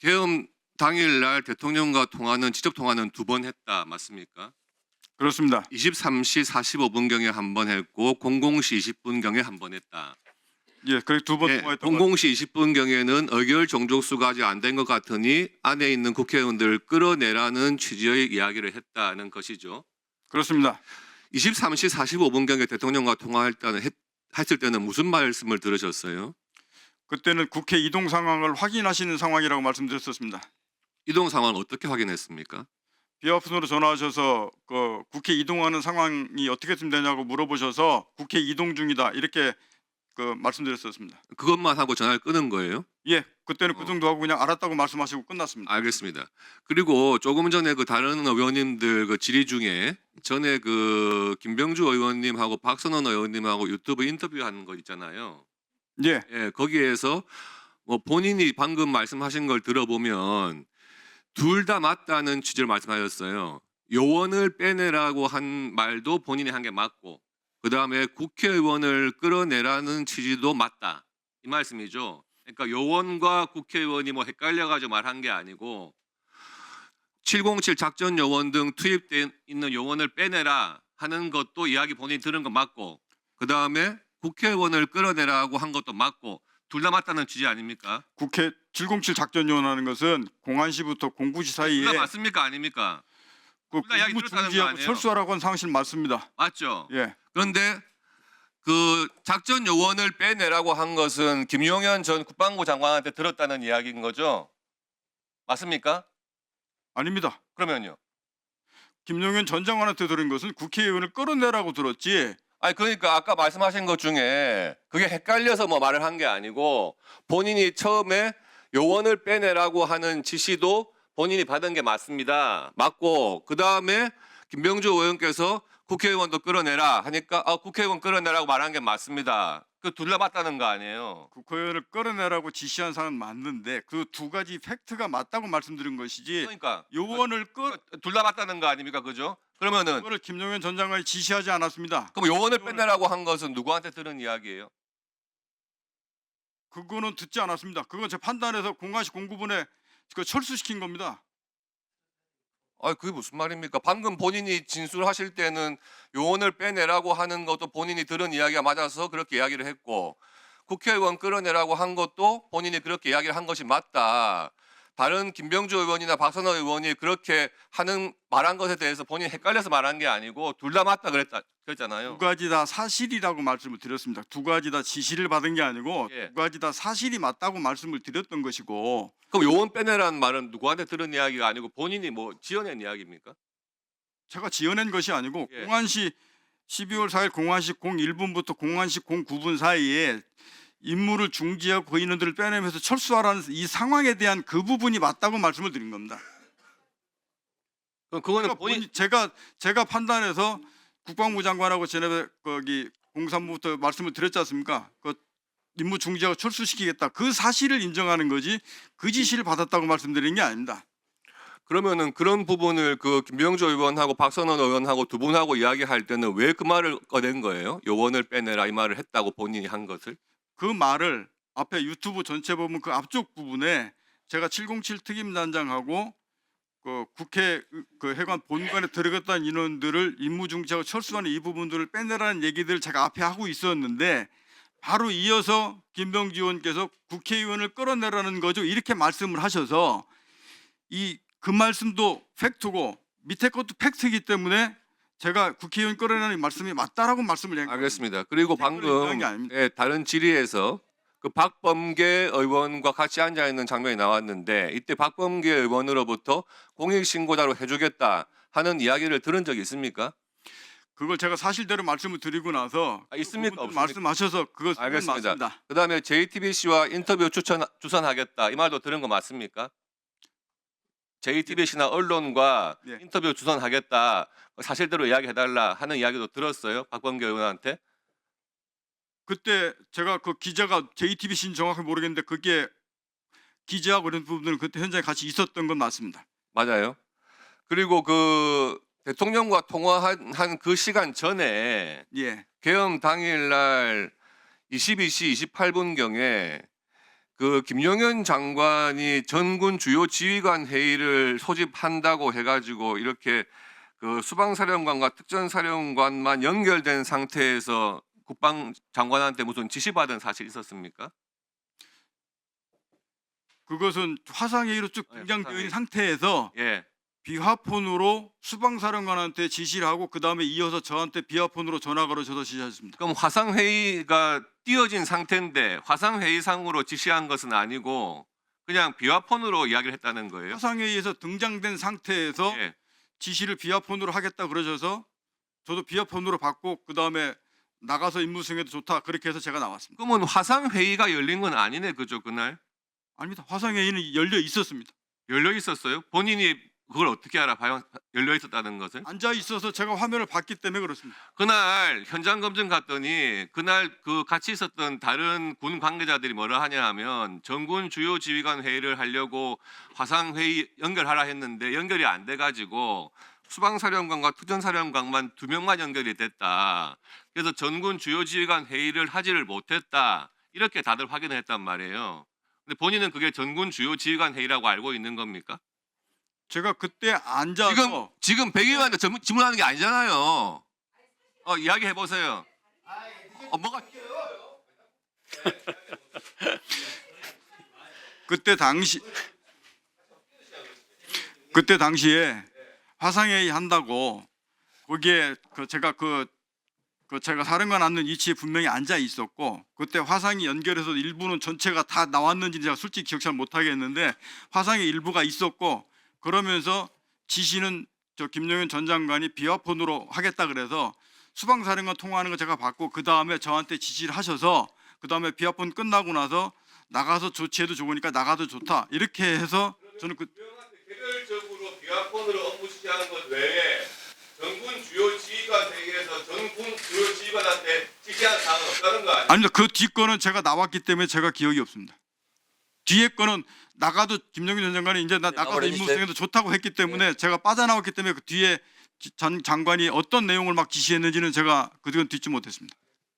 계엄 당일날 대통령과 직접 통화는 2번 했다. 맞습니까? 그렇습니다. 23시 45분경에 한 번 했고 00시 20분경에 한 번 했다. 예, 그래 두 번 예, 통화했던 것 00시 20분경에는 의결 종족수가 아직 안 된 것 같으니 안에 있는 국회의원들을 끌어내라는 취지의 이야기를 했다는 것이죠. 그렇습니다. 23시 45분경에 대통령과 했을 때는 무슨 말씀을 들으셨어요? 그때는 국회 이동 상황을 확인하시는 상황이라고 말씀드렸었습니다. 이동 상황을 어떻게 확인했습니까? 비화폰으로 전화하셔서 그 국회 이동하는 상황이 어떻게 되냐고 물어보셔서 국회 이동 중이다 이렇게 그 말씀드렸었습니다. 그것만 하고 전화를 끊은 거예요? 예, 그때는 그 정도 하고 그냥 알았다고 말씀하시고 끝났습니다. 알겠습니다. 그리고 조금 전에 그 다른 의원님들 그 질의 중에 전에 그 김병주 의원님하고 박선원 의원님하고 유튜브 인터뷰한 거 있잖아요. 예, 예, 거기에서 뭐 본인이 방금 말씀하신 걸 들어보면 둘 다 맞다는 취지로 말씀하셨어요. 요원을 빼내라고 한 말도 본인이 한 게 맞고, 그 다음에 국회의원을 끌어내라는 취지도 맞다. 이 말씀이죠. 그러니까 요원과 국회의원이 뭐 헷갈려가지고 말한 게 아니고 707 작전 요원 등 투입돼 있는 요원을 빼내라 하는 것도 이야기 본인이 들은 거 맞고, 그 다음에 국회의원을 끌어내라고 한 것도 맞고, 둘 다 맞다는 취지 아닙니까? 국회 707 작전요원하는 것은 공안시부터 공구시 사이에 둘 다 맞습니까 아닙니까? 그 둘다 이야기 공무 들었다는 거 중지하고 아니에요? 철수하라고 한 사실 맞습니다. 맞죠? 예, 그런데 그 작전 요원을 빼내라고 한 것은 김용현 전 국방부 장관한테 들었다는 이야기인 거죠? 맞습니까? 아닙니다. 그러면요. 김용현 전 장관한테 들은 것은 국회의원을 끌어내라고 들었지. 아니 그러니까 아까 말씀하신 것 중에 그게 헷갈려서 뭐 말을 한 게 아니고 본인이 처음에 요원을 빼내라고 하는 지시도 본인이 받은 게 맞습니다. 맞고 그 다음에 김병주 의원께서 국회의원도 끌어내라 하니까 국회의원 끌어내라고 말한 게 맞습니다. 그 둘 다 맞다는 거 아니에요? 국회의원을 끌어내라고 지시한 사람은 맞는데 그 두 가지 팩트가 맞다고 말씀드린 것이지 그러니까 요원을 둘 다 맞다는 거 아닙니까? 그죠? 그러면은 그거를 김용현 전 장관이 지시하지 않았습니다. 그럼 요원을 빼내라고 한 것은 누구한테 들은 이야기예요? 그거는 듣지 않았습니다. 그건 제 판단해서 공안시 공구분에 그 철수시킨 겁니다. 그게 무슨 말입니까? 방금 본인이 진술하실 때는 요원을 빼내라고 하는 것도 본인이 들은 이야기가 맞아서 그렇게 이야기를 했고 국회의원 끌어내라고 한 것도 본인이 그렇게 이야기를 한 것이 맞다. 다른 김병주 의원이나 박선호 의원이 그렇게 말한 것에 대해서 본인이 헷갈려서 말한 게 아니고 둘 다 맞다 그랬잖아요. 두 가지 다 사실이라고 말씀을 드렸습니다. 두 가지 다 지시를 받은 게 아니고 예. 두 가지 다 사실이 맞다고 말씀을 드렸던 것이고 그럼 요원 빼내라는 말은 누구한테 들은 이야기가 아니고 본인이 뭐 지어낸 이야기입니까? 제가 지어낸 것이 아니고 예. 공안시 12월 4일 공안시 01분부터 공안시 09분 사이에 임무를 중지하고 인원들을 빼내면서 철수하라는 이 상황에 대한 그 부분이 맞다고 말씀을 드린 겁니다. 그럼 그거는 본인 제가 판단해서 국방부 장관하고 전에 거기 공산부부터 말씀을 드렸지 않습니까? 그 임무 중지하고 철수시키겠다. 그 사실을 인정하는 거지 그 지시를 받았다고 말씀드린 게 아닙니다. 그러면은 그런 부분을 그 김병주 의원하고 박선원 의원하고 두 분하고 이야기할 때는 왜 그 말을 꺼낸 거예요? 요원을 빼내라 이 말을 했다고 본인이 한 것을? 그 말을 앞에 유튜브 전체 보면 그 앞쪽 부분에 제가 707 특임단장하고 그 국회 그 해관 본관에 들어갔다는 인원들을 임무 중지하고 철수하는 이 부분들을 빼내라는 얘기들을 제가 앞에 하고 있었는데 바로 이어서 김병주 의원께서 국회의원을 끌어내라는 거죠 이렇게 말씀을 하셔서 그 말씀도 팩트고 밑에 것도 팩트이기 때문에 제가 국회의원 끌어내는 말씀이 맞다라고 말씀을 한 겁니다. 알겠습니다. 그리고 댓글을 방금 얘기한 게 아닙니다. 다른 질의에서 그 박범계 의원과 같이 앉아 있는 장면이 나왔는데 이때 박범계 의원으로부터 공익신고자로 해주겠다 하는 이야기를 들은 적이 있습니까? 그걸 제가 사실대로 말씀을 드리고 나서 있습니까? 그 부분들 없습니까? 말씀하셔서 그거 알겠습니다. 맞습니다. 그다음에 JTBC와 인터뷰 주선하겠다 이 말도 들은 거 맞습니까? JTBC나 언론과 예. 인터뷰 주선하겠다 사실대로 이야기해달라 하는 이야기도 들었어요 박범계 의원한테. 그때 제가 그 기자가 JTBC는 정확히 모르겠는데 그게 기자하고 그런 부분들은 그때 현장에 같이 있었던 건 맞습니다. 맞아요. 그리고 그 대통령과 통화한 그 시간 전에 예, 계엄 당일날 22시 28분경에 그 김용현 장관이 전군 주요 지휘관 회의를 소집한다고 해가지고 이렇게 그 수방사령관과 특전사령관만 연결된 상태에서 국방장관한테 무슨 지시받은 사실 있었습니까? 그것은 화상회의로 쭉 네, 등장되어 있는 화상회의. 상태에서 예. 비화폰으로 수방사령관한테 지시를 하고 그 다음에 이어서 저한테 비화폰으로 전화 걸어줘서 지시했습니다. 그럼 화상회의가 띄어진 상태인데 화상회의상으로 지시한 것은 아니고 그냥 비화폰으로 이야기를 했다는 거예요? 화상회의에서 등장된 상태에서 예. 지시를 비화폰으로 하겠다 그러셔서 저도 비화폰으로 받고 그 다음에 나가서 임무 수행해도 좋다 그렇게 해서 제가 나왔습니다. 그러면 화상회의가 열린 건 아니네, 그죠, 그날? 아닙니다. 화상회의는 열려 있었습니다. 열려 있었어요? 본인이 그걸 어떻게 알아봐요? 열려 있었다는 것을? 앉아 있어서 제가 화면을 봤기 때문에 그렇습니다. 그날 현장 검증 갔더니 그날 그 같이 있었던 다른 군 관계자들이 뭐라 하냐 하면 전군 주요 지휘관 회의를 하려고 화상 회의 연결하라 했는데 연결이 안 돼 가지고 수방사령관과 특전사령관만 2명만 연결이 됐다. 그래서 전군 주요 지휘관 회의를 하지를 못했다. 이렇게 다들 확인을 했단 말이에요. 근데 본인은 그게 전군 주요 지휘관 회의라고 알고 있는 겁니까? 제가 그때 앉아서 지금 백 의원한테 질문하는 게 아니잖아요. 이야기해 보세요. 뭐가 그때 당시에 화상회의 한다고 거기에 제가 제가 사령관 앉는 위치에 분명히 앉아 있었고 그때 화상이 연결해서 일부는 전체가 다 나왔는지 제가 솔직히 기억 잘 못하겠는데 화상의 일부가 있었고 그러면서 지시는 저 김용현 전 장관이 비화폰으로 하겠다 그래서 수방사령관 통화하는 거 제가 받고 그 다음에 저한테 지시를 하셔서 그 다음에 비화폰 끝나고 나서 나가서 조치해도 좋으니까 나가도 좋다 이렇게 해서 저는 그 개별적으로 비화폰으로 업무 지시하는 것 외에 전군 주요 지휘관 회의에서 전군 주요 지휘관한테 지시한 사항은 없다는 거 아니에요? 아닙니다. 그 뒤 거는 제가 나왔기 때문에 제가 기억이 없습니다. 뒤에 거는 나가도 김용현 전 장관이 이제 나가서 마무리해 임무 주세요. 수행해도 좋다고 했기 때문에 제가 빠져나왔기 때문에 그 뒤에 전 장관이 어떤 내용을 막 지시했는지는 제가 그건 듣지 못했습니다.